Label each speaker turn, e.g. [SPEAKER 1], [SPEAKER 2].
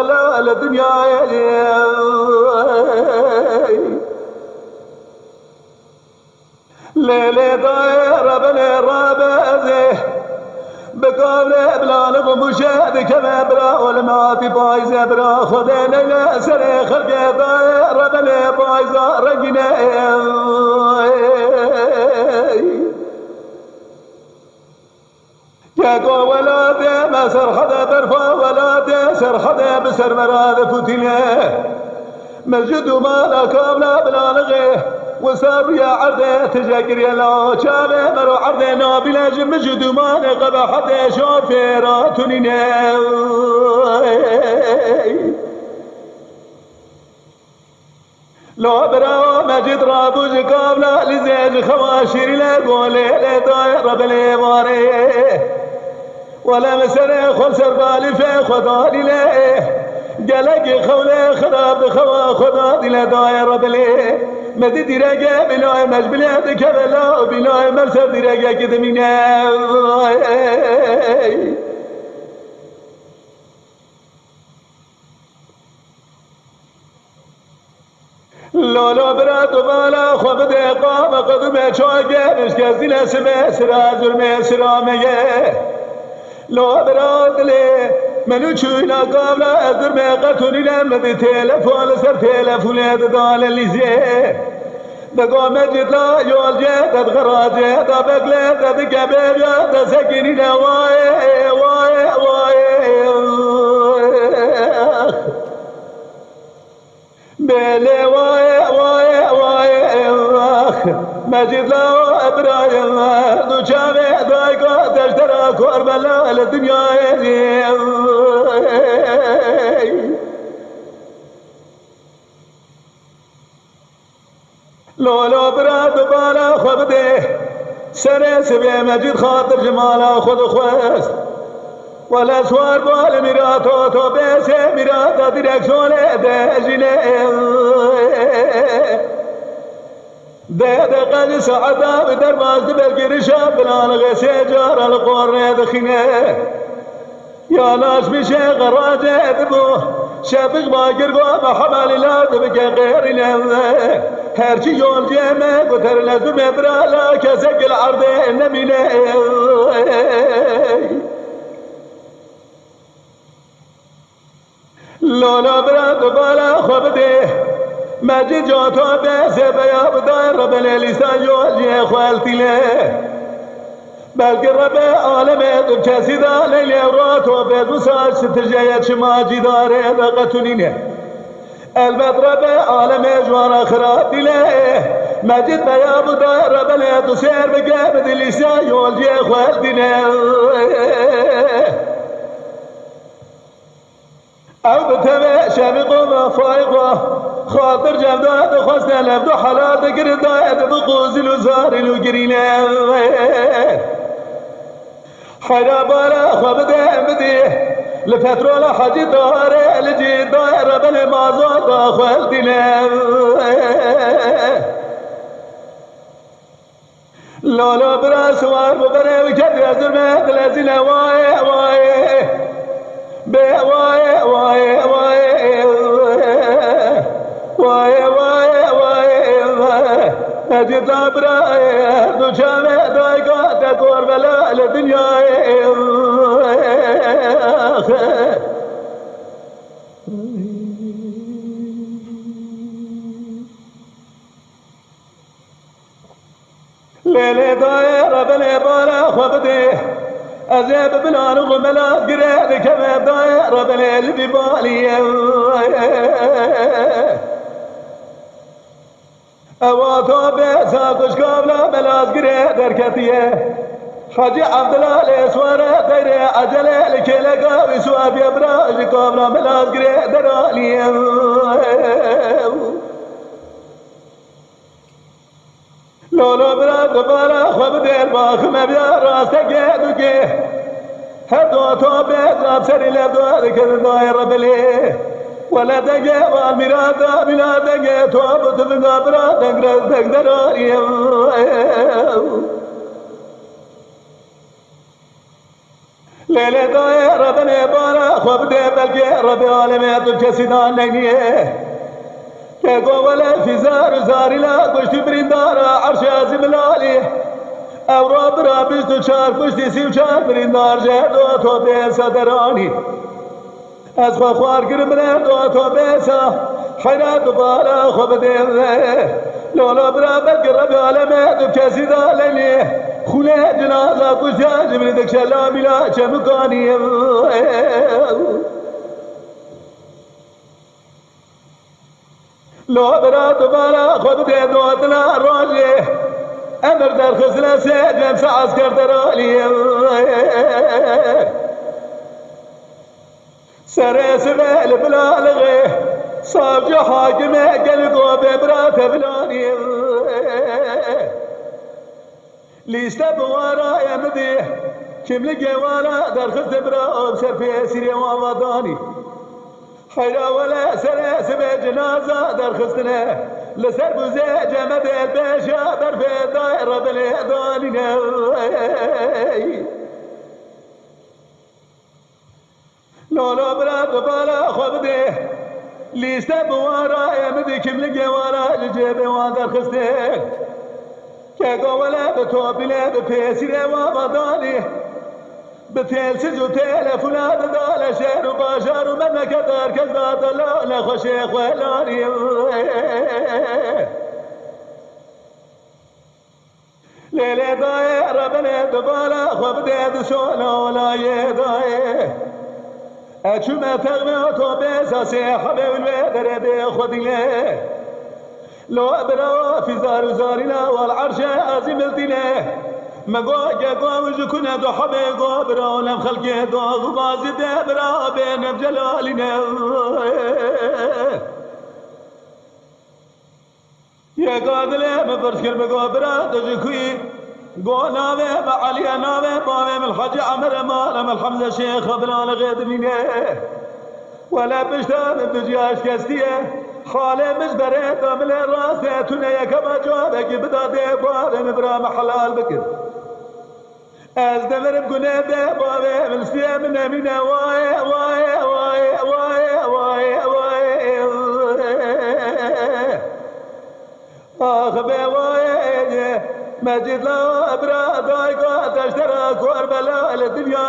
[SPEAKER 1] بلا الدنيا ليلة دايرة بلا رابزه بقابل بلالغ مشاهد كما برا والماتي بايزة برا خذ ليلة سري خلق دايرة بلا بايزة رقنا ياقو ولادي ما سرحده برفا ولادي سرحده بسر مراد فتنه مسجد ما لا كابلا بلالغه وسار يا عرضه تجاكر يا لا شابه مرو عرضه نابلا مسجد ما نقب حتى شوفيراتني لو برا مجد رابوز قابلا لزيج خواشير لقولي لدائر بالإماري ولا مسر خل سربالي في خداني ليه قلق خولي خراب خوا خداني لدائر بالي مدي درجة بلاي مجبلاتك بلا بلاي مرسل درجة قدمينا لولا برات بالا خبد قام قدم شاقه مشكزين سمه سرا ظلمه سرا مگه لو برات لي منو چوينا قابلا ظلمه قطوني لمد تلفون سر تلفون دال الليزيه دقام جدلا يول جدد غراجه دا بقله دا دقبه دا سكيني واي واي واي بلي واي واي واي مجد لا ابراهيم دو شامي دايقا تشترى كربلاء الدنيا لولو براد بالا خبده سر سبي مجد خاطر جمالا خود خوست ولا سوار بال ميراتو تو بيسه ميراتا ديركسون دجنه ده قد سعدا بدر باز بالقرشا بلان سجار القرن دخنه يا ناس بشي غراجه دبو شبق باقر قوم حمل لا دبك غير له هرشي يول جيمه قتر لازم برا لا كسق العرض النمينه لولا براد بالا خبده مجد جاتو بيسه بياب داير باللسان يولي خوالتي له بلکه رب عالم دو کسی دا لیلی راتو به دو ساج سترجیت شماجی داره دقتونینه البت رب عالم جوارا خراب دیله مجد بیاب دایر رب لیتو سیر بگه بدلیسا یولجی خوالتینه او بتبع شبق و فایق خاطر جمداد خواست لبدو حلال دقر داید بقوزل و زارل و گرینه حيرا بالا خبده بديه لفترول حاجي داره لجي داير بالمازوت خالدنا لولا براس وار ببره وكد يزر ما دلزل واي واي بي واي واي واي واي واي واي أجد أبرا دو شامع دايقا تكور بلا الدنيا ليلة دايرة بلا بالا خبدي أزيب بلا نغملا قريب كما دايرة بلا اللي بالي اواتو بيسا كش قابلا بلاز قري دركتيه حاجي عبد الله الاسوار دير عجله لكلقا وسواب يبراج قابلا بلاز قري درالي لولو براد بالا خبد الباخ مبيا راسك يدك هدو تو بيزاب سري لبدو ذكر داير بليه ولا دقة والمرادة بلا دقة توابط بقابرة دقرة دقدرة لیل دای رب نبارا خوب ده بلکه رب عالم تو کسی دان نگیه که گوله فیزار زاری لا گشتی بریندارا عرش عظیم لالی او رب را 24 گشتی 34 بریندار جدو تو بیسا درانی از خوار گرم دو تو بیسا حیرت بالا خوب ده لولا برا بلکه رب عالم تو کسی دان نگیه خونه جنازه کشته جبری دکشلا میلا چه مکانی لو برا دوباره خود ده دوتنا راجه امر در خزنه سه جمس عسکر درالی سر سبیل بلالغه صاف حاکمه قلقو ببرا تبلانی لیسته بوارا یمدی کم لگوارا در خزد برا ابسر پیسیری وامدانی خیرا ولا سر سب جنازه در خزدنه لسر بوزه جمد البشا برفه دائره بلدانینا لولا برا ببالا خوب ده لیسته بوارا یمدی کم لگوارا لجیب وان در خزده که گوله به تو بله به پیسیره و بدانی به تلسیز و تلفونات دال شهر و باشار و مملکت هرکس داد الله خوش خوالانی لیل دای ربن دبالا خوب دید سولا ولای دای اچوم تغمی تو بیساسی حبه والویدر بی خودیله لو برا في زار زارنا والعرش عظيم الدنيا ما قا وجكنا دو حبي قا برا لم خلقه دو غباز برا بين بجلالنا يا قادل مبرشكر بقا برا دجكوي قا ناوي بعلي ناوي باوي من الحج عمر مال من الحمزة شيخ بلا لغيد منه ولا بشتام بجياش كستيه خاله مجبره دامل راسه تونه یکم جوابه که بداده باره مبرام حلال بکر از دمرم کنه ده باره من سیه من نمینه وای وای وای وای وای وای آخ به وای مجد لا ابرا دایگاه تشترا کور بلا الدنیا